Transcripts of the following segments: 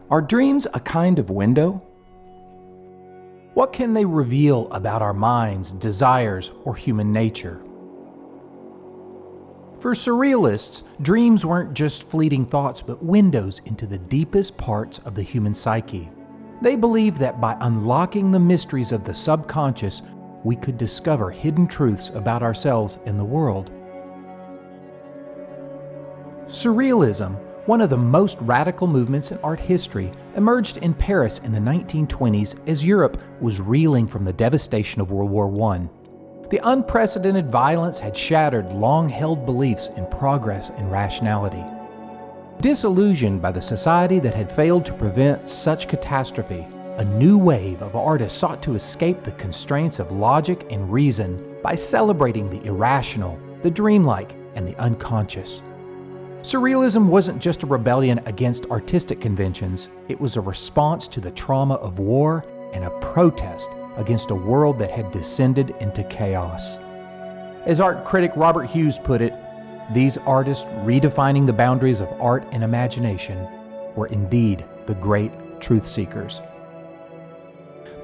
Are dreams a kind of window? What can they reveal about our minds, desires, or human nature? For Surrealists, dreams weren't just fleeting thoughts, but windows into the deepest parts of the human psyche. They believed that by unlocking the mysteries of the subconscious, we could discover hidden truths about ourselves and the world. Surrealism, one of the most radical movements in art history, emerged in Paris in the 1920s as Europe was reeling from the devastation of World War I. The unprecedented violence had shattered long-held beliefs in progress and rationality. Disillusioned by the society that had failed to prevent such catastrophe, a new wave of artists sought to escape the constraints of logic and reason by celebrating the irrational, the dreamlike, and the unconscious. Surrealism wasn't just a rebellion against artistic conventions, it was a response to the trauma of war and a protest against a world that had descended into chaos. As art critic Robert Hughes put it, these artists redefining the boundaries of art and imagination were indeed the great truth seekers.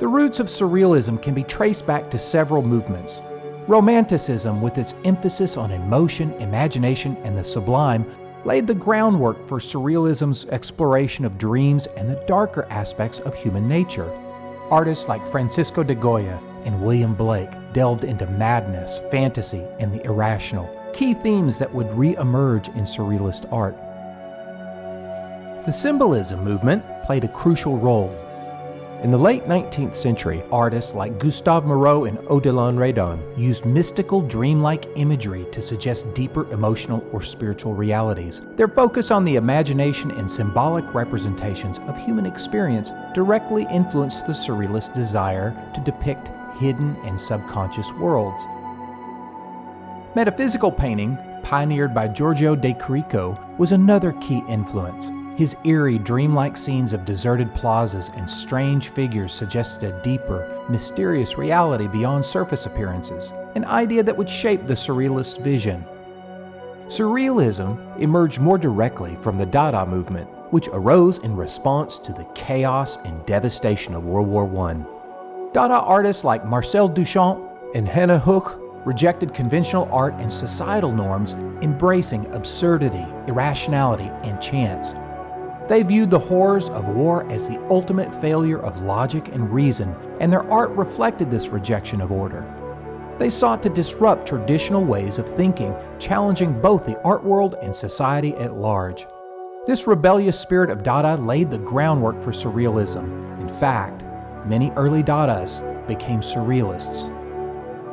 The roots of Surrealism can be traced back to several movements. Romanticism, with its emphasis on emotion, imagination, and the sublime, laid the groundwork for Surrealism's exploration of dreams and the darker aspects of human nature. Artists like Francisco de Goya and William Blake delved into madness, fantasy, and the irrational, key themes that would re-emerge in Surrealist art. The Symbolism movement played a crucial role. In the late 19th century, artists like Gustave Moreau and Odilon Redon used mystical, dreamlike imagery to suggest deeper emotional or spiritual realities. Their focus on the imagination and symbolic representations of human experience directly influenced the Surrealist desire to depict hidden and subconscious worlds. Metaphysical painting, pioneered by Giorgio de Chirico, was another key influence. His eerie, dreamlike scenes of deserted plazas and strange figures suggested a deeper, mysterious reality beyond surface appearances, an idea that would shape the Surrealist vision. Surrealism emerged more directly from the Dada movement, which arose in response to the chaos and devastation of World War I. Dada artists like Marcel Duchamp and Hannah Höch rejected conventional art and societal norms, embracing absurdity, irrationality, and chance. They viewed the horrors of war as the ultimate failure of logic and reason, and their art reflected this rejection of order. They sought to disrupt traditional ways of thinking, challenging both the art world and society at large. This rebellious spirit of Dada laid the groundwork for Surrealism. In fact, many early Dadaists became Surrealists.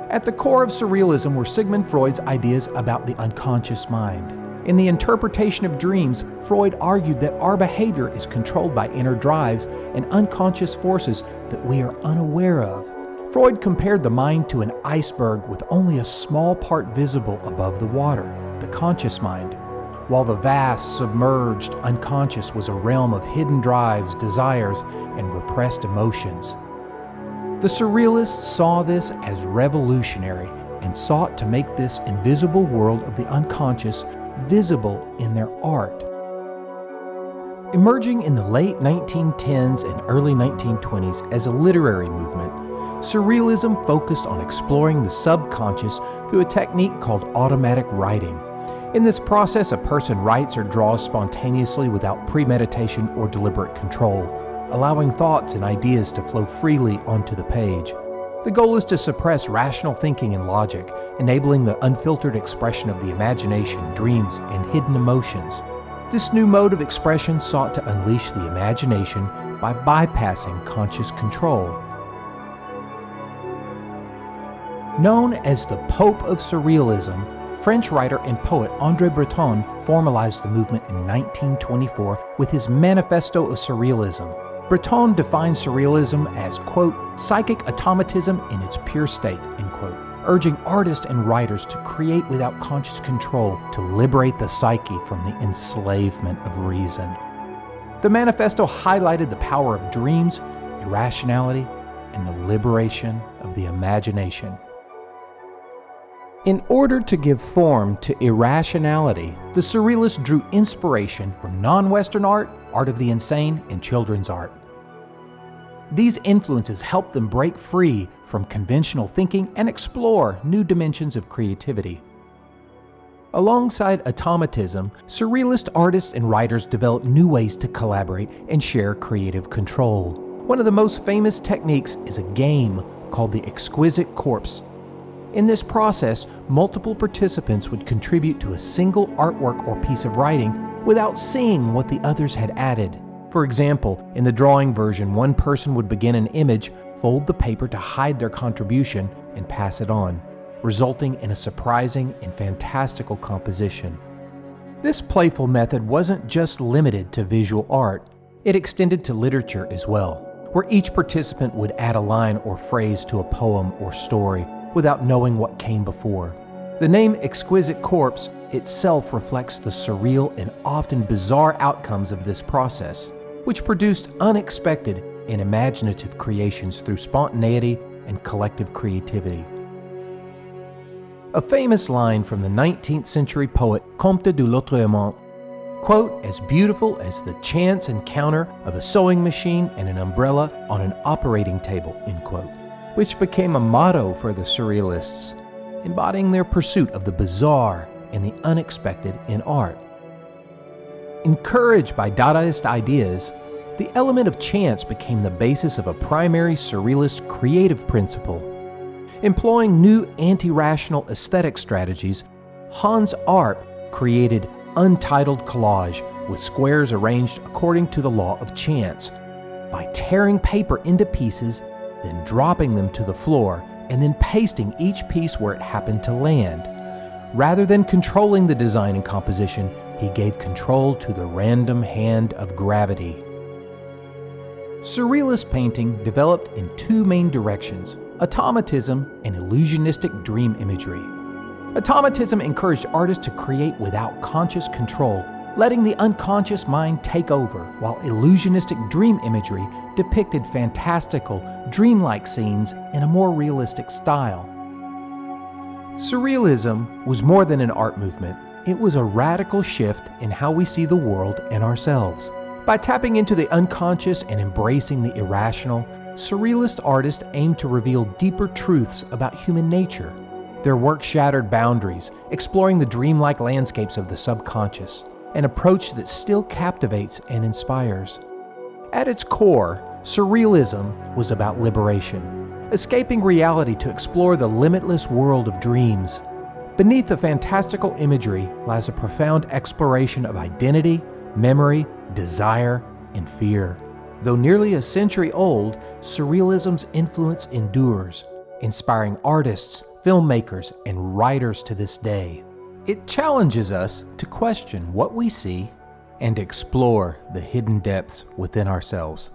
At the core of Surrealism were Sigmund Freud's ideas about the unconscious mind. In the interpretation of dreams, Freud argued that our behavior is controlled by inner drives and unconscious forces that we are unaware of. Freud compared the mind to an iceberg with only a small part visible above the water, the conscious mind, while the vast, submerged unconscious was a realm of hidden drives, desires, and repressed emotions. The Surrealists saw this as revolutionary and sought to make this invisible world of the unconscious visible in their art. Emerging in the late 1910s and early 1920s as a literary movement, Surrealism focused on exploring the subconscious through a technique called automatic writing. In this process, a person writes or draws spontaneously without premeditation or deliberate control, allowing thoughts and ideas to flow freely onto the page. The goal is to suppress rational thinking and logic, enabling the unfiltered expression of the imagination, dreams, and hidden emotions. This new mode of expression sought to unleash the imagination by bypassing conscious control. Known as the Pope of Surrealism, French writer and poet André Breton formalized the movement in 1924 with his Manifesto of Surrealism. Breton defines Surrealism as, quote, psychic automatism in its pure state, end quote, urging artists and writers to create without conscious control to liberate the psyche from the enslavement of reason. The manifesto highlighted the power of dreams, irrationality, and the liberation of the imagination. In order to give form to irrationality, the Surrealists drew inspiration from non-Western art, art of the insane, and children's art. These influences helped them break free from conventional thinking and explore new dimensions of creativity. Alongside automatism, Surrealist artists and writers developed new ways to collaborate and share creative control. One of the most famous techniques is a game called the exquisite corpse. In this process, multiple participants would contribute to a single artwork or piece of writing without seeing what the others had added. For example, in the drawing version, one person would begin an image, fold the paper to hide their contribution, and pass it on, resulting in a surprising and fantastical composition. This playful method wasn't just limited to visual art. It extended to literature as well, where each participant would add a line or phrase to a poem or story without knowing what came before. The name Exquisite Corpse itself reflects the surreal and often bizarre outcomes of this process, which produced unexpected and imaginative creations through spontaneity and collective creativity. A famous line from the 19th century poet Comte de Lautremont, quote, "as beautiful as the chance encounter of a sewing machine and an umbrella on an operating table," end quote, which became a motto for the Surrealists, embodying their pursuit of the bizarre and the unexpected in art. Encouraged by Dadaist ideas, the element of chance became the basis of a primary Surrealist creative principle. Employing new anti-rational aesthetic strategies, Hans Arp created untitled collage with squares arranged according to the law of chance, by tearing paper into pieces, then dropping them to the floor, and then pasting each piece where it happened to land. Rather than controlling the design and composition, he gave control to the random hand of gravity. Surrealist painting developed in two main directions: automatism and illusionistic dream imagery. Automatism encouraged artists to create without conscious control, letting the unconscious mind take over, while illusionistic dream imagery depicted fantastical, dreamlike scenes in a more realistic style. Surrealism was more than an art movement. It was a radical shift in how we see the world and ourselves. By tapping into the unconscious and embracing the irrational, Surrealist artists aimed to reveal deeper truths about human nature. Their work shattered boundaries, exploring the dreamlike landscapes of the subconscious, an approach that still captivates and inspires. At its core, Surrealism was about liberation, escaping reality to explore the limitless world of dreams. Beneath the fantastical imagery lies a profound exploration of identity, memory, desire, and fear. Though nearly a century old, Surrealism's influence endures, inspiring artists, filmmakers, and writers to this day. It challenges us to question what we see and explore the hidden depths within ourselves.